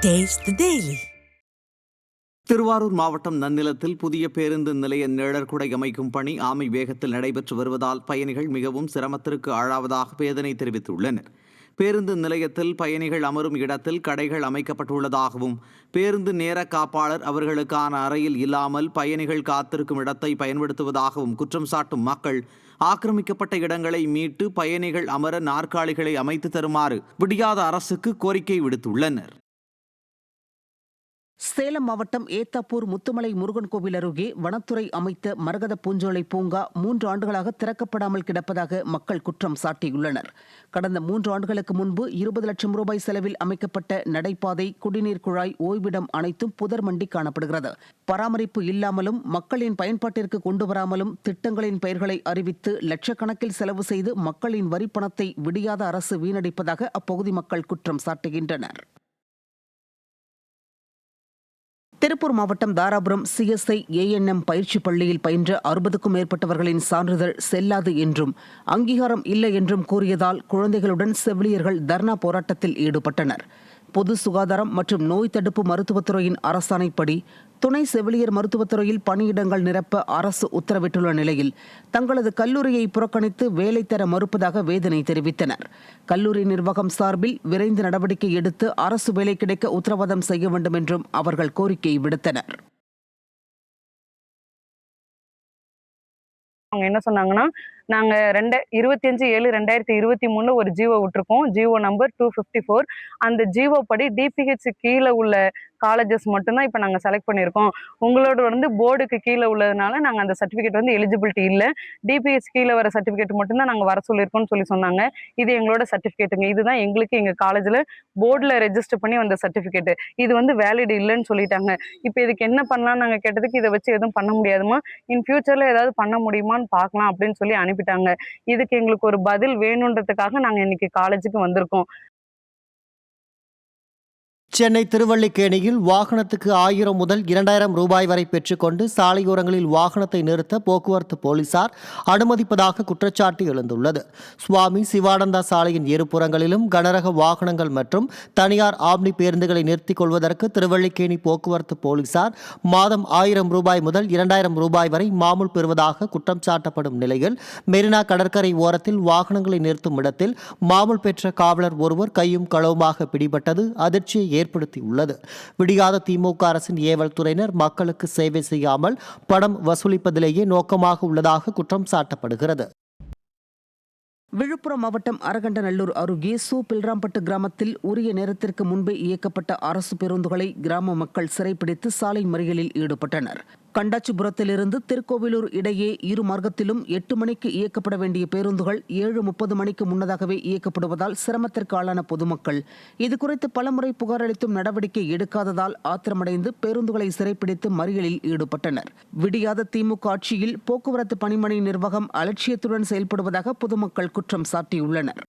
Taste the Daily. Thiruvarur மாவட்டம் நன்னிலத்தில் புதிய பேருந்து நிலைய நிழற்குடை அமைக்கும் பணி ஆமை வேகத்தில் நடைபெற்று வருவதால் பயணிகள் மிகவும் சிரமத்திற்கு ஆளாவதாக வேதனை தெரிவித்துள்ளனர். பேருந்து நிலையத்தில் பயணிகள் அமரும் இடத்தில் கடைகள் அமைக்கப்பட்டுள்ளதாகவும் பேருந்து நேர காப்பாளர் அவர்களுக்கான அறையில் இல்லாமல் பயணிகள் காத்திருக்கும் இடத்தை பயன்படுத்துவதாகவும் குற்றம் சாட்டும் மக்கள் ஆக்கிரமிக்கப்பட்ட இடங்களை மீட்டு பயணிகள் அமர நாற்காலிகளை அமைத்து தருமாறு விடியாத அரசுக்கு கோரிக்கை விடுத்துள்ளனர். சேலம் மாவட்டம் ஏத்தாப்பூர் முத்துமலை முருகன் கோவில் அருகே வனத்துறை அமைத்த மரகத பூஞ்சோலை பூங்கா 3 ஆண்டுகளாக திறக்கப்படாமல் கிடப்பதாக மக்கள் குற்றம் சாட்டியுள்ளனர். கடந்த 3 ஆண்டுகளுக்கு முன்பு 20 லட்சம் ரூபாய் செலவில் அமைக்கப்பட்ட நடைபாதை, குடிநீர் குழாய், ஓய்விடம் அனைத்தும் புதர் மண்டி காணப்படுகிறது. பராமரிப்பு இல்லாமலும் மக்களின் பயன்பாட்டிற்கு கொண்டு வராமலும் திட்டங்களின் பெயர்களை அறிவித்து லட்சக்கணக்கில் செலவு செய்து மக்களின் வரிப்பணத்தை விடியாத அரசு வீணடிப்பதாக அப்பகுதி மக்கள் குற்றம் சாட்டுகின்றனர். திருப்பூர் மாவட்டம் தாராபுரம் CSI ANM பயிற்சி பள்ளியில் பயின்ற 60க்கும் மேற்பட்டவர்களின் சான்றிதழ் செல்லாது என்றும் அங்கீகாரம் இல்லை என்றும் கூறியதால் குழந்தைகளுடன் செவிலியர்கள் தர்ணா போராட்டத்தில் ஈடுபட்டனர். பொது சுகாதாரம் மற்றும் நோய் தடுப்பு மருத்துவத்துறையின் அரசாணைப்படி துணை செவிலியர் மருத்துவத்துறையில் பணியிடங்கள் நிரப்ப அரசு உத்தரவிட்டுள்ள நிலையில் தங்களது கல்லூரியை புறக்கணித்து வேலை தர மறுப்பதாக வேதனை தெரிவித்தனர். கல்லூரி நிர்வாகம் சார்பில் விரைந்து நடவடிக்கை எடுத்து அரசு வேலை கிடைக்க உத்தரவாதம் செய்ய வேண்டும் என்றும் அவர்கள் கோரிக்கை விடுத்தனர். அவங்க என்ன சொன்னாங்கன்னா, நாங்க 25/7/2023 ஒரு ஜிஓ விட்டுருக்கோம். GO number 254. அந்த ஜிஓ படி டிபிஹெச் கீழே உள்ள காலேஜஸ் மட்டும்தான் இப்போ நாங்கள் செலக்ட் பண்ணியிருக்கோம். உங்களோட போர்டுக்கு கீழே உள்ளதுனால நாங்கள் அந்த சர்டிஃபிகேட் எலிஜிபிலிட்டி இல்லை. டிபிஹெச் கீழே வர சர்டிஃபிகேட் மட்டும்தான் நாங்கள் வர சொல்லியிருக்கோம்னு சொல்லி சொன்னாங்க. இது எங்களோட சர்டிஃபிகேட்டுங்க. இதுதான் எங்களுக்கு எங்கள் காலேஜில் போர்டில் ரெஜிஸ்டர் பண்ணி வந்த சர்டிஃபிகேட்டு. இது வேலிட் இல்லைன்னு சொல்லிட்டாங்க. இப்போ இதுக்கு என்ன பண்ணலாம்னு நாங்கள் கேட்டதுக்கு இதை வச்சு எதுவும் பண்ண முடியாதுமா, இன் ஃபியூச்சரில் ஏதாவது பண்ண முடியுமான்னு பார்க்கலாம் அப்படின்னு சொல்லி அனுப்பிட்டாங்க. இதுக்கு எங்களுக்கு ஒரு பதில் வேணுன்றதுக்காக நாங்கள் இன்னைக்கு காலேஜுக்கு வந்திருக்கோம். சென்னை திருவல்லிக்கேணியில் வாகனத்துக்கு 1000 முதல் 2000 ரூபாய் வரை பெற்றுக்கொண்டு சாலையோரங்களில் வாகனத்தை நிறுத்த போக்குவரத்து போலீசார் அனுமதிப்பதாக குற்றச்சாட்டு எழுந்துள்ளது. சுவாமி சிவானந்தா சாலையின் இருபுறங்களிலும் கனரக வாகனங்கள் மற்றும் தனியார் ஆம்னி பேருந்துகளை நிறுத்திக் கொள்வதற்கு திருவல்லிக்கேணி போக்குவரத்து போலீசார் மாதம் 1000 ரூபாய் முதல் 2000 ரூபாய் வரை மாமூல் பெறுவதாக குற்றம் சாட்டப்படும் நிலையில் மெரினா கடற்கரை ஓரத்தில் வாகனங்களை நிறுத்தும் இடத்தில் மாமூல் பெற்ற காவலர் ஒருவர் கையும் களவுமாக பிடிபட்டது அதிர்ச்சியை ஏற்படுத்தியுள்ளது. விடியாத திமுக அரசின் ஏவல் துறையினர் மக்களுக்கு சேவை செய்யாமல் பணம் வசூலிப்பதிலேயே நோக்கமாக உள்ளதாக குற்றம் சாட்டப்படுகிறது. விழுப்புரம் மாவட்டம் அரகண்டநல்லூர் அருகே பில்ராம்பட்டு கிராமத்தில் உரிய நேரத்திற்கு முன்பே இயக்கப்பட்ட அரசு பேருந்துகளை கிராம மக்கள் சிறைப்பிடித்து சாலை மறியலில் ஈடுபட்டனர். கண்டாச்சிபுரத்திலிருந்து திருக்கோவிலூர் இடையே இரு மார்க்கத்திலும் 8 மணிக்கு இயக்கப்பட வேண்டிய பேருந்துகள் 7:30 மணிக்கு முன்னதாகவே இயக்கப்படுவதால் சிரமத்திற்கு ஆளான பொதுமக்கள் இதுகுறித்து பலமுறை புகார் அளித்தும் நடவடிக்கை எடுக்காததால் ஆத்திரமடைந்து பேருந்துகளை சிறைப்பிடித்து மறியலில் ஈடுபட்டனர். விடியாத திமுக ஆட்சியில் போக்குவரத்து பணிமனை நிர்வாகம் அலட்சியத்துடன் செயல்படுவதாக பொதுமக்கள் குற்றம் சாட்டியுள்ளனர்.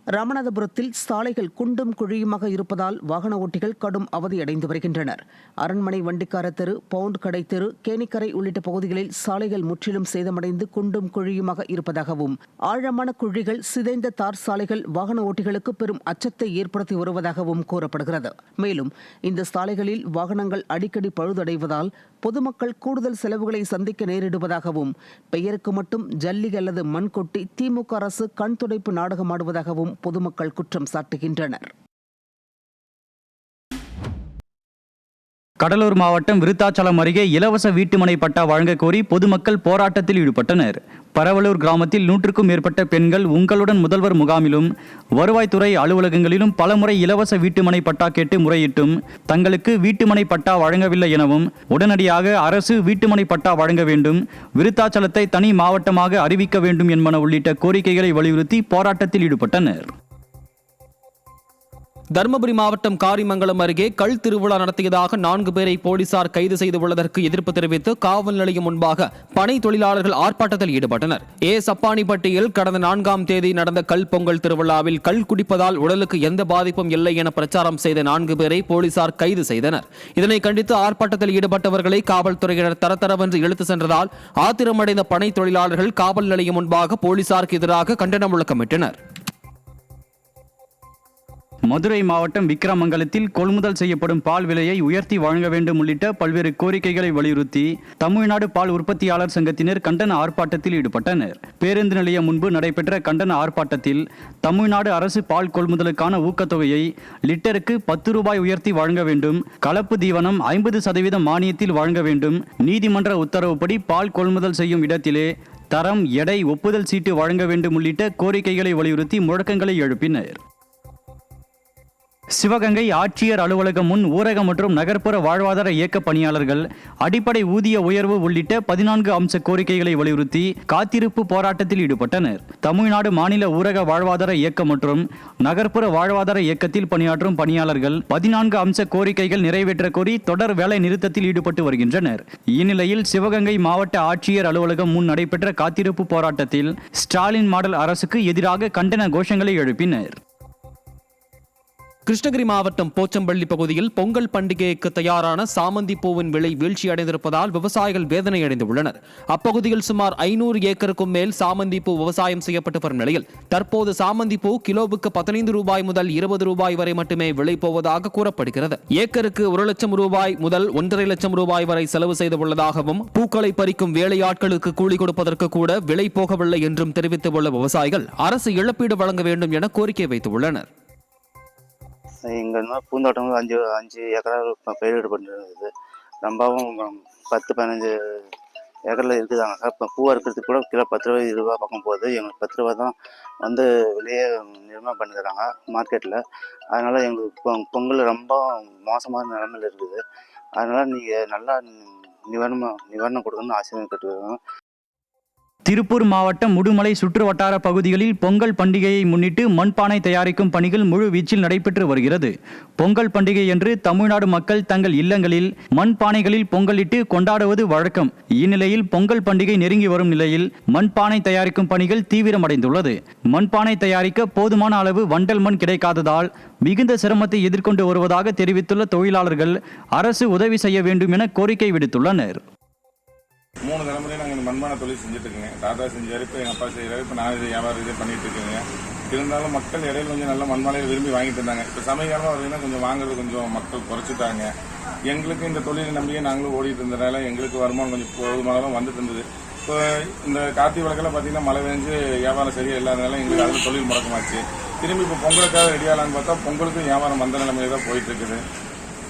ராமநாதபுரத்தில் சாலைகள் குண்டும் குழியுமாக இருப்பதால் வாகன ஓட்டிகள் கடும் அவதியடைந்து வருகின்றனர். அரண்மனை வண்டிக்கார தெரு, பவுண்ட் கடை தெரு, கேணிக்கரை உள்ளிட்ட பகுதிகளில் சாலைகள் முற்றிலும் சேதமடைந்து குண்டும் குழியுமாக இருப்பதாகவும் ஆழமான குழிகள், சிதைந்த தார் சாலைகள் வாகன ஓட்டிகளுக்கு பெரும் அச்சத்தை ஏற்படுத்தி வருவதாகவும் கூறப்படுகிறது. மேலும் இந்த சாலைகளில் வாகனங்கள் அடிக்கடி பழுதடைவதால் பொதுமக்கள் கூடுதல் செலவுகளை சந்திக்க நேரிடுவதாகவும் பெயருக்கு மட்டும் ஜல்லி அல்லது மண் கொட்டி திமுக அரசு கண் துடைப்பு நாடகமாடுவதாகவும் பொதுமக்கள் குற்றம் சாட்டுகின்றனர். கடலூர் மாவட்டம் விருத்தாச்சலம் அருகே இலவச வீட்டுமனை பட்டா வழங்க கோரி பொதுமக்கள் போராட்டத்தில் ஈடுபட்டனர். பரவலூர் கிராமத்தில் 100க்கும் மேற்பட்ட பெண்கள் உங்களுடன் முதல்வர் முகாமிலும் வருவாய்த்துறை அலுவலகங்களிலும் பலமுறை இலவச வீட்டுமனை பட்டா கேட்டு முறையிட்டும் தங்களுக்கு வீட்டுமனை பட்டா வழங்கவில்லை எனவும் உடனடியாக அரசு வீட்டுமனை பட்டா வழங்க வேண்டும், விருத்தாச்சலத்தை தனி மாவட்டமாக அறிவிக்க வேண்டும் என்பன உள்ளிட்ட கோரிக்கைகளை வலியுறுத்தி போராட்டத்தில் ஈடுபட்டனர். தருமபுரி மாவட்டம் காரிமங்கலம் அருகே கள் திருவிழா நடத்தியதாக 4 பேரை போலீசார் கைது செய்துள்ளதற்கு எதிர்ப்பு தெரிவித்து காவல் நிலையம் முன்பாக பனை தொழிலாளர்கள் ஆர்ப்பாட்டத்தில் ஈடுபட்டனர். சப்பானிப்பட்டியில் கடந்த 4ஆம் தேதி நடந்த கல் பொங்கல் திருவிழாவில் கள் குடிப்பதால் உடலுக்கு எந்த பாதிப்பும் இல்லை என பிரச்சாரம் செய்த 4 பேரை போலீசார் கைது செய்தனர். இதனை கண்டித்து ஆர்ப்பாட்டத்தில் ஈடுபட்டவர்களை காவல்துறையினர் தரதரவென்று இழுத்து சென்றதால் ஆத்திரமடைந்த பனை தொழிலாளர்கள் காவல் நிலையம் முன்பாக போலீசாருக்கு எதிராக கண்டன முழக்கமிட்டனர். மதுரை மாவட்டம் விக்கிரமங்கலத்தில் கொள்முதல் செய்யப்படும் பால் விலையை உயர்த்தி வழங்க வேண்டும் உள்ளிட்ட பல்வேறு கோரிக்கைகளை வலியுறுத்தி தமிழ்நாடு பால் உற்பத்தியாளர் சங்கத்தினர் கண்டன ஆர்ப்பாட்டத்தில் ஈடுபட்டனர். பேருந்து நிலையம் முன்பு நடைபெற்ற கண்டன ஆர்ப்பாட்டத்தில் தமிழ்நாடு அரசு பால் கொள்முதலுக்கான ஊக்கத்தொகையை லிட்டருக்கு 10 ரூபாய் உயர்த்தி வழங்க வேண்டும், கலப்பு தீவனம் 50% மானியத்தில் வழங்க வேண்டும், நீதிமன்ற உத்தரவுப்படி பால் கொள்முதல் செய்யும் இடத்திலே தரம், எடை, ஒப்புதல் சீட்டு வழங்க வேண்டும் உள்ளிட்ட கோரிக்கைகளை வலியுறுத்தி முழக்கங்களை எழுப்பினர். சிவகங்கை ஆட்சியர் அலுவலகம் முன் ஊரக மற்றும் நகர்ப்புற வாழ்வாதார இயக்க பணியாளர்கள் அடிப்படை ஊதிய உயர்வு உள்ளிட்ட 14 அம்ச கோரிக்கைகளை வலியுறுத்தி காத்திருப்பு போராட்டத்தில் ஈடுபட்டனர். தமிழ்நாடு மாநில ஊரக வாழ்வாதார இயக்கம் மற்றும் நகர்ப்புற வாழ்வாதார இயக்கத்தில் பணியாற்றும் பணியாளர்கள் 14 அம்ச கோரிக்கைகள் நிறைவேற்ற கோரி தொடர் வேலை நிறுத்தத்தில் ஈடுபட்டு வருகின்றனர். இந்நிலையில் சிவகங்கை மாவட்ட ஆட்சியர் அலுவலகம் முன் நடைபெற்ற காத்திருப்பு போராட்டத்தில் ஸ்டாலின் மாடல் அரசுக்கு எதிராக கண்டன கோஷங்களை எழுப்பினர். கிருஷ்ணகிரி மாவட்டம் போச்சம்பள்ளி பகுதியில் பொங்கல் பண்டிகைக்கு தயாரான சாமந்தி பூவின் விலை வீழ்ச்சி அடைந்திருப்பதால் விவசாயிகள் வேதனை அடைந்துள்ளனர். அப்பகுதியில் சுமார் 500 ஏக்கருக்கும் மேல் சாமந்தி பூ விவசாயம் செய்யப்பட்டு வரும் நிலையில் தற்போது சாமந்தி பூ கிலோவுக்கு 15 ரூபாய் முதல் 20 ரூபாய் வரை மட்டுமே விலை போவதாக கூறப்படுகிறது. ஏக்கருக்கு 1 லட்சம் ரூபாய் முதல் 1.5 லட்சம் ரூபாய் வரை செலவு செய்துள்ளதாகவும் பூக்களை பறிக்கும் வேலையாட்களுக்கு கூலி கொடுப்பதற்கு கூட விலை போகவில்லை என்றும் தெரிவித்துள்ள விவசாயிகள் அரசு இழப்பீடு வழங்க வேண்டும் என கோரிக்கை வைத்துள்ளனர். இங்கே பூந்தோட்டம் 5 ஏக்கரா பயிரிடு பண்ணிருந்தது. ரொம்பவும் 10-15 ஏக்கரில் இருக்குதாங்க. இப்போ பூ அறுக்கிறதுக்கு கூட கிலோ 10 ரூபாய் 20 ரூபா பக்கம் போகுது. எங்களுக்கு 10 ரூபா தான் வந்து விலையே நிர்ணயம் பண்ணிக்கிறாங்க மார்க்கெட்டில். அதனால் எங்களுக்கு பொங்கல் ரொம்ப மோசமான நிலைமையில் இருக்குது. அதனால் நீங்கள் நல்லா நிவாரணம் கொடுக்கணும்னு ஆசையாக கேட்டுக்கிறோம். திருப்பூர் மாவட்டம் உடுமலை சுற்று வட்டார பகுதிகளில் பொங்கல் பண்டிகையை முன்னிட்டு மண்பானை தயாரிக்கும் பணிகள் முழு வீச்சில் நடைபெற்று வருகிறது. பொங்கல் பண்டிகை என்று தமிழ்நாடு மக்கள் தங்கள் இல்லங்களில் மண்பானைகளில் பொங்கலிட்டு கொண்டாடுவது வழக்கம். இந்நிலையில் பொங்கல் பண்டிகை நெருங்கி வரும் நிலையில் மண்பானை தயாரிக்கும் பணிகள் தீவிரமடைந்துள்ளது. மண்பானை தயாரிக்க போதுமான அளவு வண்டல் மண் கிடைக்காததால் மிகுந்த சிரமத்தை எதிர்கொண்டு வருவதாக தெரிவித்துள்ள தொழிலாளர்கள் அரசு உதவி செய்ய வேண்டும் என கோரிக்கை விடுத்துள்ளனர். 3 தலைமுறையும் நாங்கள் இந்த மண்பானை தொழில் செஞ்சுட்டு இருக்கோங்க. தாத்தா செஞ்சாரு, இப்போ எங்கள் அப்பா செய்கிறாரு, இப்போ நான் வியாபாரம் இதே பண்ணிட்டு இருக்கேங்க. இருந்தாலும் மக்கள் இடையில கொஞ்சம் நல்ல மண்பானையை விரும்பி வாங்கிட்டு இருந்தாங்க. இப்போ சமயகாலமாக வருதுன்னா கொஞ்சம் வாங்குறது கொஞ்சம் மக்கள் குறைச்சிட்டாங்க. எங்களுக்கு இந்த தொழிலை நம்பியே நாங்களும் ஓடிட்டு இருந்ததுனால எங்களுக்கு வருமானம் கொஞ்சம் போதுமானதான் வந்துட்டு இருந்தது. இப்போ இந்த கார்த்திகை விளக்கெல்லாம் பார்த்தீங்கன்னா மழை பெஞ்சு வியாபாரம் சரியாக இல்லாதனால எங்களுக்கு அதில் தொழில் முடக்கமாச்சு. திரும்பி இப்போ பொங்கலுக்காக ரெடியாகலான்னு பார்த்தா பொங்கலுக்கும் வியாபாரம் வந்த நிலைமையில தான் போயிட்டு இருக்குது.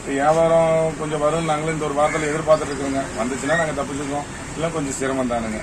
வியாபாரம் கொஞ்சம் வரும், நாங்களும் இந்த ஒரு வாரத்தில் எதிர்பார்த்துட்டு இருக்கோங்க. வந்துச்சுன்னா நாங்கள் தப்பிச்சுக்கோம், இல்லை கொஞ்சம் சிரமம் தானுங்க.